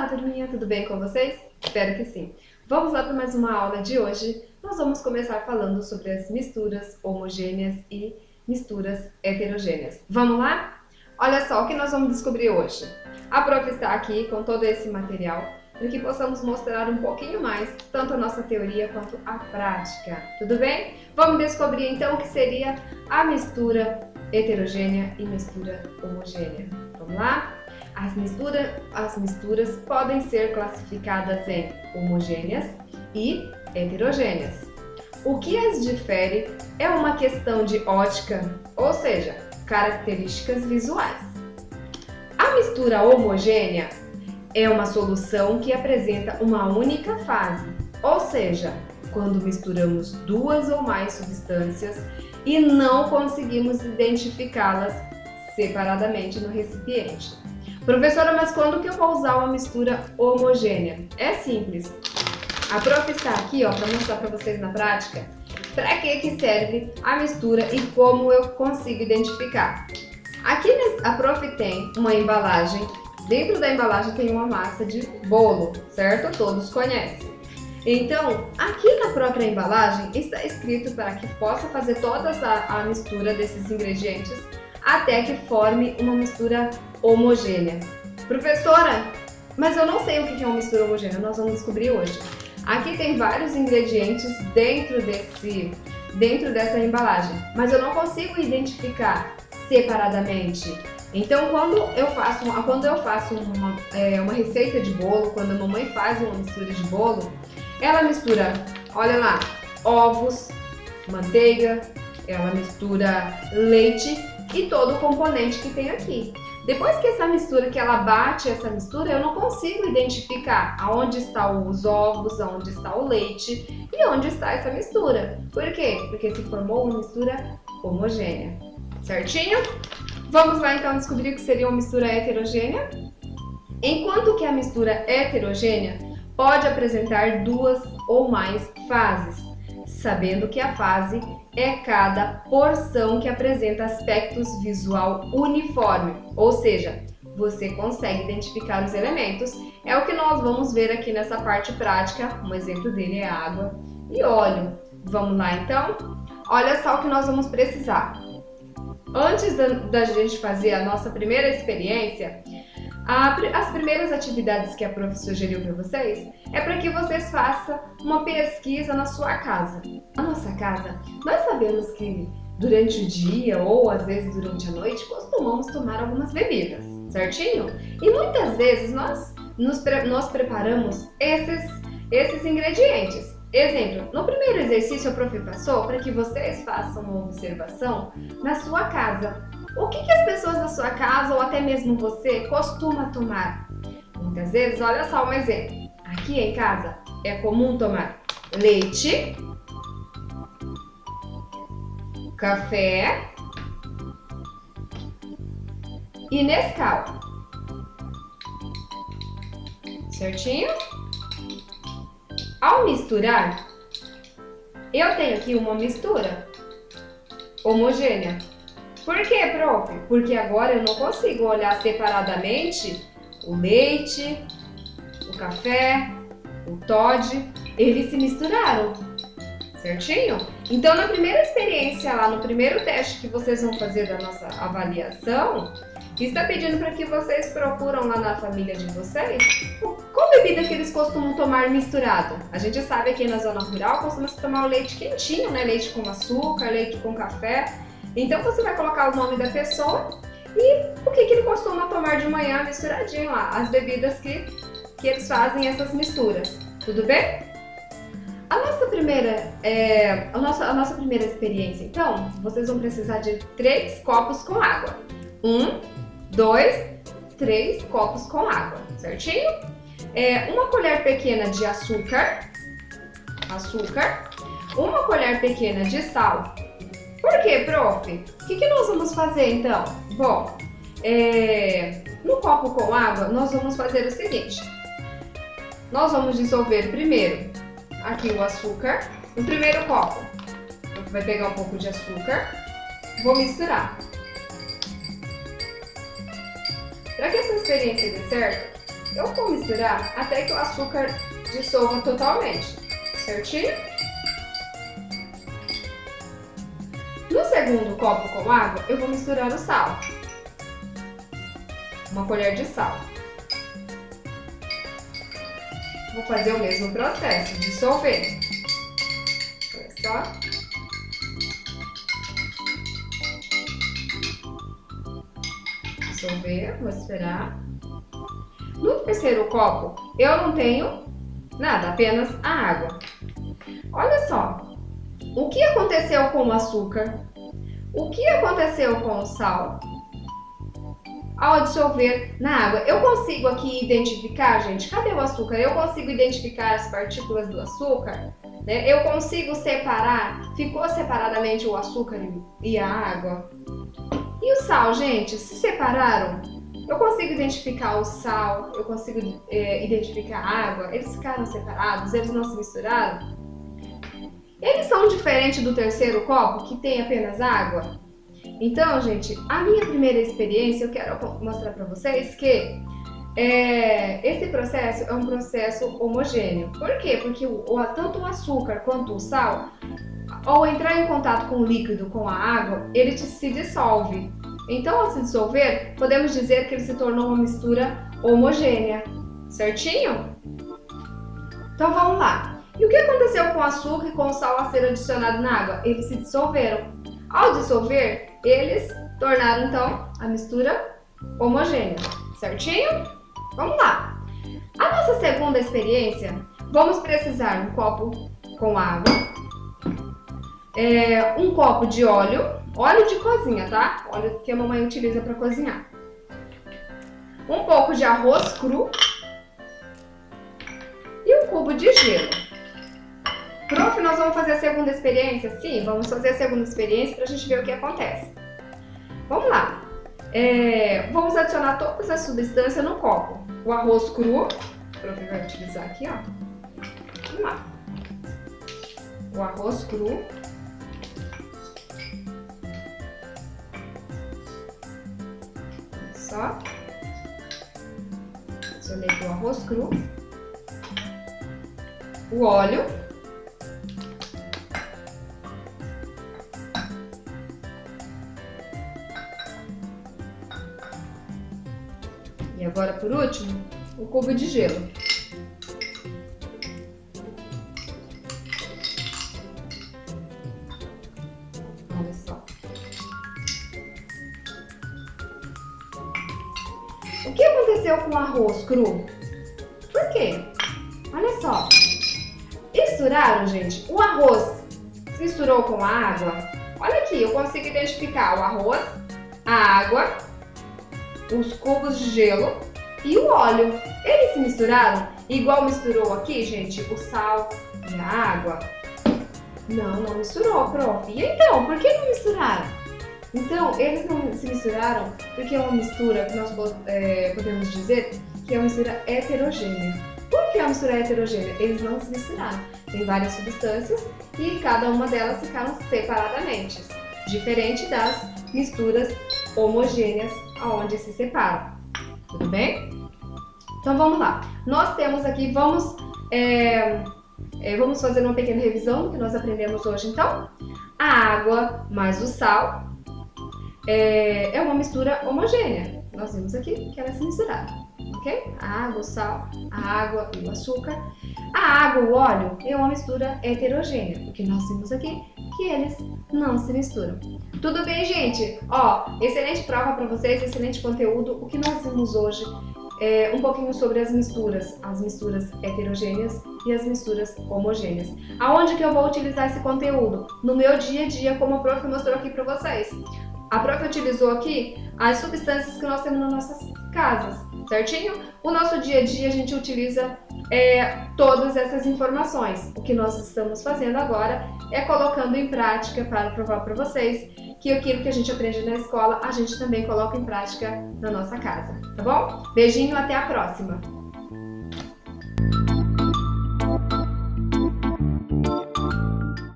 turminha, tudo bem com vocês? Espero que sim. Vamos lá para mais uma aula de hoje. Nós vamos começar falando sobre as misturas homogêneas e misturas heterogêneas. Vamos lá? Olha só o que nós vamos descobrir hoje. A prof está aqui com todo esse material para que possamos mostrar um pouquinho mais tanto a nossa teoria quanto a prática. Tudo bem? Vamos descobrir então o que seria a mistura heterogênea e mistura homogênea. Vamos lá? As misturas podem ser classificadas em homogêneas e heterogêneas. O que as difere é uma questão de ótica, ou seja, características visuais. A mistura homogênea é uma solução que apresenta uma única fase, ou seja, quando misturamos duas ou mais substâncias e não conseguimos identificá-las separadamente no recipiente. Professora, mas quando que eu vou usar uma mistura homogênea? É simples. A prof está aqui para mostrar para vocês na prática para que serve a mistura e como eu consigo identificar. Aqui a prof tem uma embalagem. Dentro da embalagem tem uma massa de bolo, certo? Todos conhecem. Então, aqui na própria embalagem está escrito para que possa fazer toda a mistura desses ingredientes até que forme uma mistura homogênea. Professora, mas eu não sei o que é uma mistura homogênea, nós vamos descobrir hoje. Aqui tem vários ingredientes dentro dessa embalagem, mas eu não consigo identificar separadamente. Então, quando eu faço uma receita de bolo, quando a mamãe faz uma mistura de bolo, ela mistura, olha lá, ovos, manteiga, ela mistura leite e todo o componente que tem aqui. Depois que ela bate essa mistura, eu não consigo identificar aonde estão os ovos, aonde está o leite e onde está essa mistura. Por quê? Porque se formou uma mistura homogênea. Certinho? Vamos lá então descobrir o que seria uma mistura heterogênea? Enquanto que a mistura heterogênea pode apresentar duas ou mais fases, sabendo que a fase é cada porção que apresenta aspectos visual uniforme, ou seja, você consegue identificar os elementos. É o que nós vamos ver aqui nessa parte prática. Um exemplo dele é água e óleo. Vamos lá então? Olha só o que nós vamos precisar. Antes da gente fazer a nossa primeira experiência, as primeiras atividades que a prof sugeriu para vocês é para que vocês façam uma pesquisa na sua casa. Na nossa casa, nós sabemos que durante o dia ou às vezes durante a noite costumamos tomar algumas bebidas, certinho? E muitas vezes nós preparamos esses ingredientes. Exemplo, no primeiro exercício a prof passou para que vocês façam uma observação na sua casa. O que as pessoas da sua casa ou até mesmo você costuma tomar? Muitas vezes, olha só um exemplo. Aqui em casa é comum tomar leite, café e Nescau. Certinho? Ao misturar, eu tenho aqui uma mistura homogênea. Por quê, prof? Porque agora eu não consigo olhar separadamente o leite, o café, o Toddy, eles se misturaram, certinho? Então, na primeira experiência lá, no primeiro teste que vocês vão fazer da nossa avaliação, está pedindo para que vocês procuram lá na família de vocês qual bebida que eles costumam tomar misturado. A gente sabe que na zona rural costuma-se tomar o leite quentinho, né? Leite com açúcar, leite com café. Então você vai colocar o nome da pessoa e o que ele costuma tomar de manhã misturadinho lá, as bebidas que eles fazem essas misturas. Tudo bem? A nossa primeira experiência, então, vocês vão precisar de 3 copos com água. 1, 2, 3 copos com água, certinho? Uma colher pequena de açúcar, uma colher pequena de sal. Por quê, prof? O que nós vamos fazer então? Bom, no copo com água, nós vamos fazer o seguinte. Nós vamos dissolver primeiro aqui o açúcar no primeiro copo. Vai pegar um pouco de açúcar, vou misturar. Para que essa experiência dê certo, eu vou misturar até que o açúcar dissolva totalmente, certinho? No segundo copo com água, eu vou misturar o sal. Uma colher de sal. Vou fazer o mesmo processo, dissolver. Olha só. Dissolver, vou esperar. No terceiro copo, eu não tenho nada, apenas a água. Olha só, o que aconteceu com o açúcar? O que aconteceu com o sal? Ao dissolver na água, eu consigo aqui identificar, gente, cadê o açúcar? Eu consigo identificar as partículas do açúcar, né? Eu consigo separar, ficou separadamente o açúcar e a água. E o sal, gente, se separaram? Eu consigo identificar o sal, eu consigo identificar a água, eles ficaram separados, eles não se misturaram? Eles são diferentes do terceiro copo, que tem apenas água? Então, gente, a minha primeira experiência, eu quero mostrar para vocês que esse processo é um processo homogêneo. Por quê? Porque tanto o açúcar quanto o sal, ao entrar em contato com o líquido, com a água, ele se dissolve. Então, ao se dissolver, podemos dizer que ele se tornou uma mistura homogênea, certinho? Então, vamos lá. E o que aconteceu com o açúcar e com o sal a ser adicionado na água? Eles se dissolveram. Ao dissolver, eles tornaram, então, a mistura homogênea, certinho? Vamos lá. A nossa segunda experiência, vamos precisar de um copo com água, um copo de óleo de cozinha, tá? Óleo que a mamãe utiliza para cozinhar. Um pouco de arroz cru e um cubo de gelo. Prof, nós vamos fazer a segunda experiência? Sim, vamos fazer a segunda experiência para a gente ver o que acontece. Vamos lá. Vamos adicionar todas as substâncias no copo. O arroz cru, o prof vai utilizar aqui, ó. Vamos lá. O arroz cru. Só. Adicionei aqui o arroz cru. O óleo. E agora, por último, o cubo de gelo. Olha só. O que aconteceu com o arroz cru? Por quê? Olha só. Misturaram, gente. O arroz se misturou com a água. Olha aqui, eu consigo identificar o arroz, a água, os cubos de gelo e o óleo. Eles se misturaram igual misturou aqui, gente, o sal e a água? Não misturou, prof. E então, por que não misturaram? Então, eles não se misturaram porque é uma mistura que nós podemos dizer que é uma mistura heterogênea. Por que a mistura é heterogênea? Eles não se misturaram. Tem várias substâncias e cada uma delas ficaram separadamente, diferente das misturas homogêneas aonde se separam. Tudo bem? Então vamos lá. Nós temos aqui, vamos fazer uma pequena revisão do que nós aprendemos hoje. Então, a água mais o sal é uma mistura homogênea. Nós vimos aqui que elas se misturaram, ok? A água, o sal, a água e o açúcar. A água, o óleo é uma mistura heterogênea, porque nós vimos aqui que eles não se misturam. Tudo bem, gente? Ó, excelente prova para vocês, excelente conteúdo. O que nós vimos hoje é um pouquinho sobre as misturas heterogêneas e as misturas homogêneas. Aonde que eu vou utilizar esse conteúdo? No meu dia a dia, como a prof mostrou aqui para vocês. A prof utilizou aqui as substâncias que nós temos nas nossas casas, certinho? O nosso dia a dia a gente utiliza todas essas informações. O que nós estamos fazendo agora é colocando em prática para provar para vocês que aquilo que a gente aprende na escola, a gente também coloca em prática na nossa casa, tá bom? Beijinho, até a próxima!